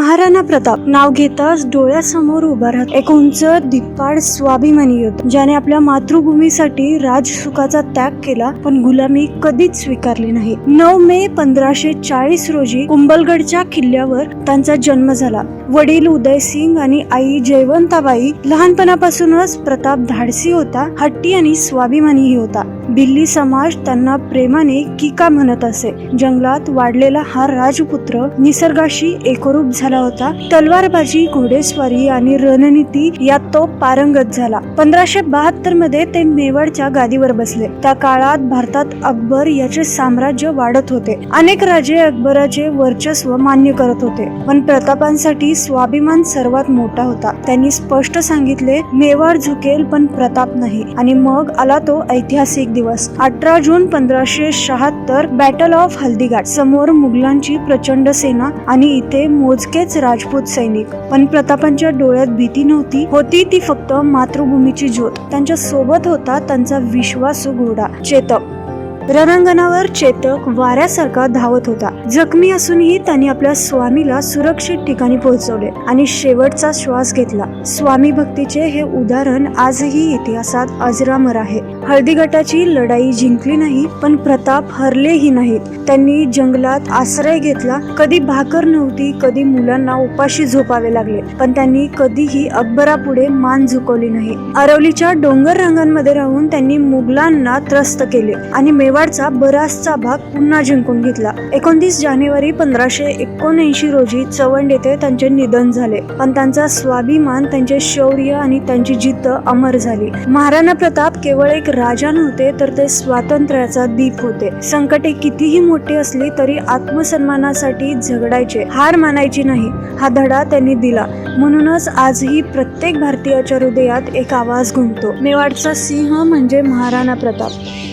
महाराणा प्रताप नाव घेताच डोळ्यासमोर उभा राहत एक उंच दिप्पाड स्वाभिमानी योद्धा, ज्याने आपल्या मातृभूमीसाठी राजसुखाचा त्याग केला पण गुलामी कधीच स्वीकारली नाही. 9 मे 1540 रोजी कुंभलगडच्या किल्ल्यावर त्यांचा जन्म झाला. वडील उदयसिंग आणि आई जयवंताबाई. लहानपणापासूनच प्रताप धाडसी होता, हट्टी आणि स्वाभिमानीही होता. दिल्ली समाज त्यांना प्रेमाने किका म्हणत असे. जंगलात वाढलेला हा राजपुत्र निसर्गाशी एकरूप झाला होता. तलवारबाजी, घोडेस्वारी आणि रणनीती यात तो पारंगत झाला. 1572 मध्ये ते मेवाडच्या गादीवर बसले. त्या काळात भारतात अकबर याचे साम्राज्य वाढत होते. अनेक राजे अकबराचे वर्चस्व मान्य करत होते, पण प्रतापांसाठी स्वाभिमान सर्वात मोठा होता. त्यांनी स्पष्ट सांगितले, मेवाड झुकेल पण प्रताप नाही. आणि मग आला तो ऐतिहासिक दिवस. 18 जून 1576, बॅटल ऑफ हल्दीघाट. समोर मुघलांची प्रचंड सेना आणि इथे मोजकेच राजपूत सैनिक. पण प्रतापांच्या डोळ्यात भीती नव्हती, होती ती फक्त मातृभूमीची ज्योत. त्यांच्या सोबत होता त्यांचा विश्वासू घोडा चेतक. रणांगणावर चेतक वाऱ्यासारखा धावत होता. जखमी असूनही त्यांनी आपल्या स्वामीला सुरक्षित ठिकाणी पोहोचवले आणि शेवटचा श्वास घेतला. स्वामी भक्तीचे हे उदाहरण आजही इतिहासात अजरामर आहे. हळदीघाटाची लढाई जिंकली नाही, पण प्रताप हरलेही नाहीत. त्यांनी जंगलात आश्रय घेतला. कधी भाकर नव्हती, कधी मुलांना उपाशी झोपावे लागले, पण त्यांनी कधीही अकबरापुढे मान झुकवली नाही. अरवलीच्या डोंगर रांगांमध्ये राहून त्यांनी मुघलांना त्रस्त केले आणि मेवाडचा बराचसा भाग पुन्हा जिंकून घेतला. 29 जानेवारी 1579 रोजी चवंड येथे त्यांचे निधन झाले, पण त्यांचा स्वाभिमान, त्यांचे शौर्य आणि त्यांची जिद्द अमर झाली. महाराणा प्रताप केवळ एक राजा नव्हते, तर ते स्वातंत्र्याचा दीप होते. संकटे कितीही मोठी असली तरी आत्मसन्मानासाठी झगडायचे, हार मानायची नाही, हा धडा त्यांनी दिला. म्हणूनच आजही प्रत्येक भारतीयाच्या हृदयात एक आवाज घुमतो, मेवाडचा सिंह म्हणजे महाराणा प्रताप.